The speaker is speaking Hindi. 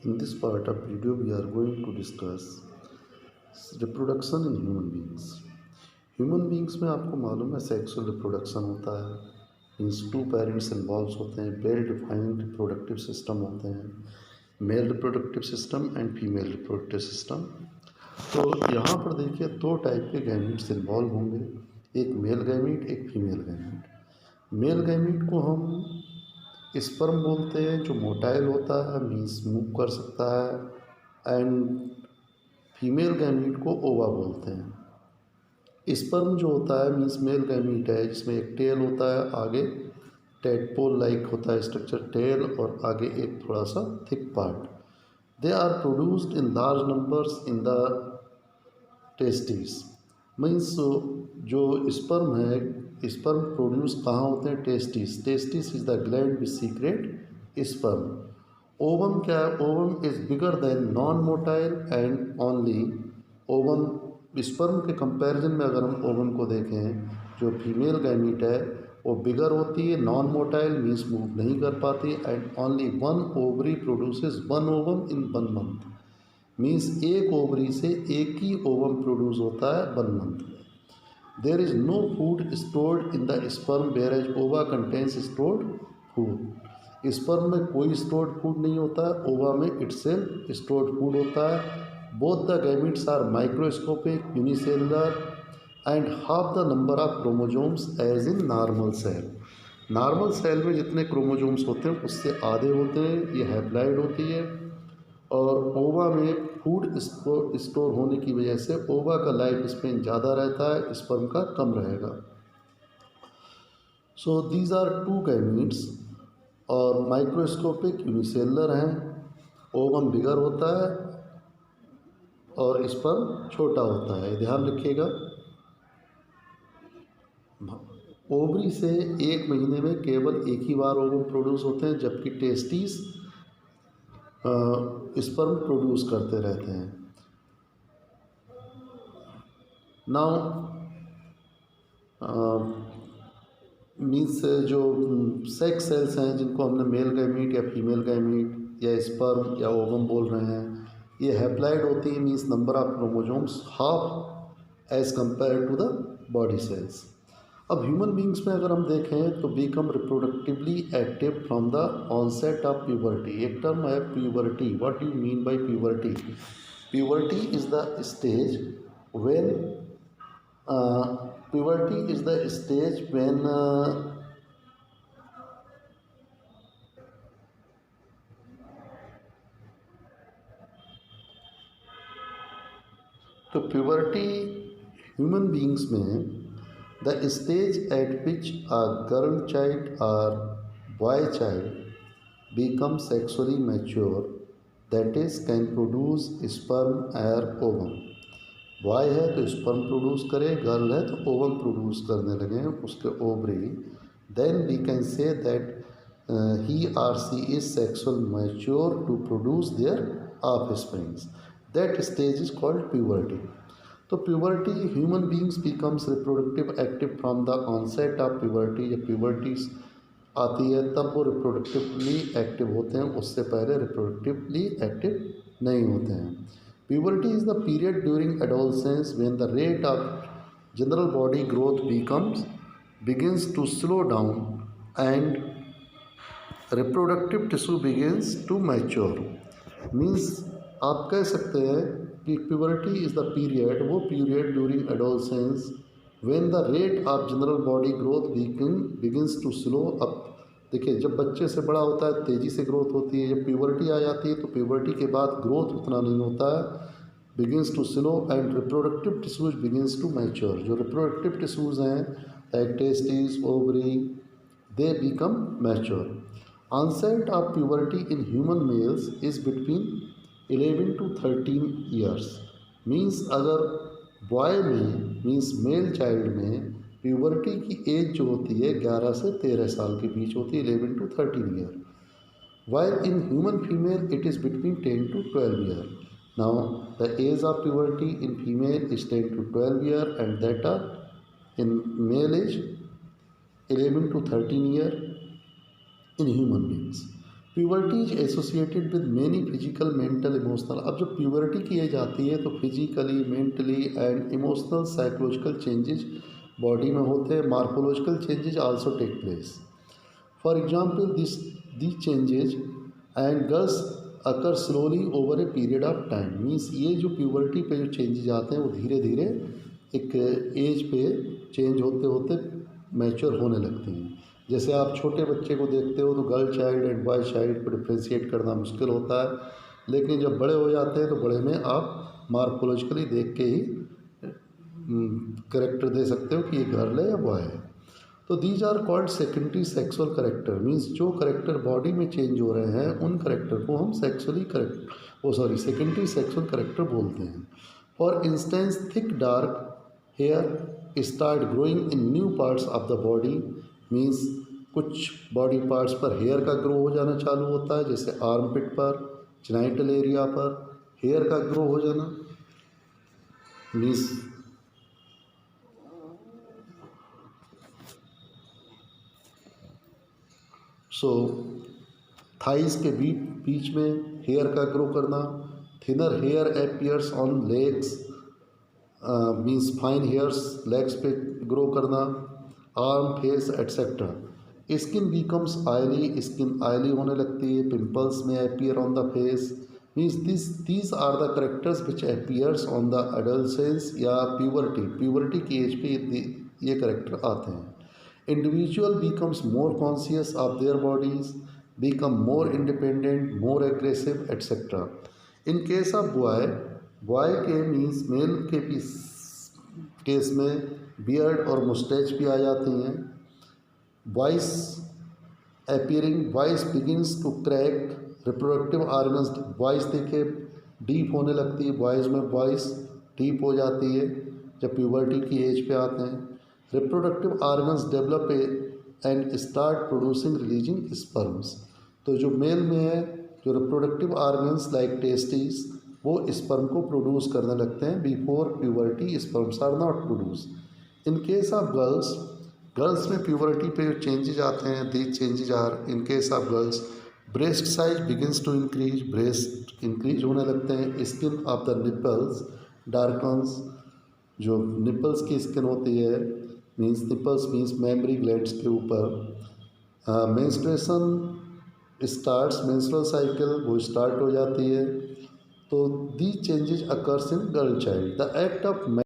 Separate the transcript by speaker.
Speaker 1: In this part of video, we are going to discuss reproduction in human beings. Human beings में आपको मालूम है सेक्सुअल रिप्रोडक्शन होता है, मीन्स टू पेरेंट्स इन्वॉल्व होते हैं, वेल डिफाइंड रिप्रोडक्टिव सिस्टम होते हैं, male reproductive system and female reproductive system. तो यहाँ पर देखिए दो टाइप के गैमीट्स इन्वॉल्व होंगे, एक मेल गैमीट एक फीमेल गैमीट। मेल गैमीट को हम स्पर्म बोलते हैं, जो मोटाइल होता है, मीन्स मूव कर सकता है, एंड फीमेल गैमीट को ओवा बोलते हैं। स्पर्म जो होता है मीन्स मेल गैमीट है, जिसमें एक टेल होता है, आगे टेडपोल लाइक होता है स्ट्रक्चर टेल, और आगे एक थोड़ा सा thick part. They are produced in large numbers in the testis. Means जो स्पर्म है, स्पर्म प्रोड्यूस कहाँ होते हैं? Testis. Testis is the gland which secret sperm. Ovum क्या है? Ovum is bigger than non motile and only ovum. Sperm के कंपैरिजन में अगर हम ओवम को देखें, जो फीमेल गैमीट है वो बिगर होती है, नॉन मोटाइल मीन्स मूव नहीं कर पाती, and only one ovary produces one ovum in 1 month. Means एक ओवरी से एक ही ओवम प्रोड्यूस होता है 1 मंथ में। There is no food stored in the sperm whereas ova contains stored food. Sperm में कोई स्टोर्ड फूड नहीं होता है, ओवा में इटसेल्फ स्टोर्ड फूड होता है। Both the gametes are microscopic, unicellular and half the number of chromosomes as in normal cell. Normal cell में जितने क्रोमोजोम्स होते हैं उससे आधे होते हैं, ये हैप्लाइड होती है। और ओवा में फूड स्टोर होने की वजह से ओवा का लाइफ स्पेन ज़्यादा रहता है, स्पर्म का कम रहेगा। So these are two gametes, और माइक्रोस्कोपिक यूनिसेलुलर हैं, ओवम बिगर होता है और स्पर्म छोटा होता है, ध्यान रखिएगा। ओवरी से 1 महीने में केवल एक ही बार ओवम प्रोड्यूस होते हैं, जबकि टेस्टिस स्पर्म प्रोड्यूस करते रहते हैं। नाउ मीन्स जो सेक्स सेल्स हैं, जिनको हमने मेल गैमीट या फीमेल गैमीट या स्पर्म या ओवम बोल रहे हैं, ये हैप्लाइड होती है, means number of chromosomes half as compare to the body cells. अब ह्यूमन बींग्स में अगर हम देखें तो become reproductively active from the onset of puberty. एक टर्म है puberty. What you mean by puberty? Puberty is the stage when puberty is the stage when तो प्यूबर्टी ह्यूमन बींग्स में the stage at which a girl child और boy child become sexually mature, that is can produce sperm और ओवम। बॉय है तो स्पर्म प्रोड्यूस करे, गर्ल है तो ओवम प्रोड्यूस करने लगे उसके ovary. Then we can say that he or she is sexual mature to produce their offsprings. That stage is called puberty. तो puberty human beings becomes reproductive active from the onset of puberty. जब प्यूबर्टी आती है तब वो रिप्रोडक्टिवली एक्टिव होते हैं, उससे पहले रिप्रोडक्टिवली एक्टिव नहीं होते हैं। Puberty is the period during adolescence when the rate of general body growth begins to slow down and reproductive tissue begins to mature. Means आप कह सकते हैं कि puberty is the period, वो period during adolescence when the rate of general body growth begins to slow up। देखिए, जब बच्चे से बड़ा होता है तेज़ी से ग्रोथ होती है, जब प्यूबर्टी आ जाती है तो प्यूबर्टी के बाद ग्रोथ उतना नहीं होता है, begins to slow and reproductive tissues begins to mature. जो रिप्रोडक्टिव टिश्यूज हैं like testis, ovary, they become mature. Onset of puberty in human males is between 11 to 13 years. Means अगर बॉय में मीन्स मेल चाइल्ड में प्यूबर्टी की एज जो होती है 11 से 13 साल के बीच होती है, 11 to 13 year. While in human female it is between 10 to 12 year. Now the age of puberty in female is 10 to 12 year and that are in male is 11 to 13 year in human beings. Puberty is associated with many physical, mental, emotional. अब जब प्यूबर्टी की एज आती है तो physically, mentally and emotional psychological changes body में होते हैं। Morphological changes also take place. For example these changes and girls occur slowly over a period of time। Means ये जो प्यूबर्टी पे जो चेंजेज आते हैं वो धीरे धीरे एक एज पे चेंज होते होते मैच्योर होने लगती हैं। जैसे आप छोटे बच्चे को देखते हो तो girl child and boy child को डिफ्रेंशिएट करना मुश्किल होता है, लेकिन जब बड़े हो जाते हैं तो बड़े में आप मार्फोलॉजिकली देख के ही करेक्टर दे सकते हो कि ये गर्ल है या बॉय है। तो these are called secondary sexual character. Means जो करेक्टर बॉडी में चेंज हो रहे हैं उन करेक्टर को हम सेकेंडरी सेक्सुअल करेक्टर बोलते हैं। For instance thick dark hair start growing in new parts of the body. Means कुछ बॉडी पार्ट्स पर हेयर का ग्रो हो जाना चालू होता है, जैसे आर्म पिट पर, जेनाइटल एरिया पर हेयर का ग्रो हो जाना। मीन्स थाइस के बीच में हेयर का ग्रो करना। Thinner hair appears on legs, means fine hairs legs पे ग्रो करना। Arm, face etcetera. Skin becomes oily, skin oily होने लगती है। Pimples may appear on the face. Means these are the characters which appears on the adolescence या प्यूबर्टी की एज पे ये करेक्टर आते हैं। Individual becomes more conscious of their bodies, become more independent, more aggressive, etc. In case of boy के मीन्स मेल के केस में बियर्ड और मुस्टैच भी आ जाती हैं। Voice appearing, voice begins to crack, reproductive organs, voice देखिए डीप होने लगती है, बॉयज़ में वॉइस डीप हो जाती है जब प्यूबर्टी की एज पे आते हैं। Reproductive organs develop and start producing releasing sperms. तो जो मेल में है जो रिप्रोडक्टिव ऑर्गन्स लाइक टेस्टिस वो स्पर्म को प्रोड्यूस करने लगते हैं। Before puberty sperms are not produce. In case of girls में प्यूबर्टी पे जो चेंजेज आते हैं these changes are in case of girls breast size begins to increase, breast increase होने लगते हैं। Skin of the nipples darkens, जो निपल्स की स्किन होती है निपल्स मीन्स मेमरी ग्लैंड्स के ऊपर। मेंस्ट्रुएशन स्टार्ट्स, मेंस्ट्रुअल साइकिल वो स्टार्ट हो जाती है। तो दी changes occurs in girl child. The act of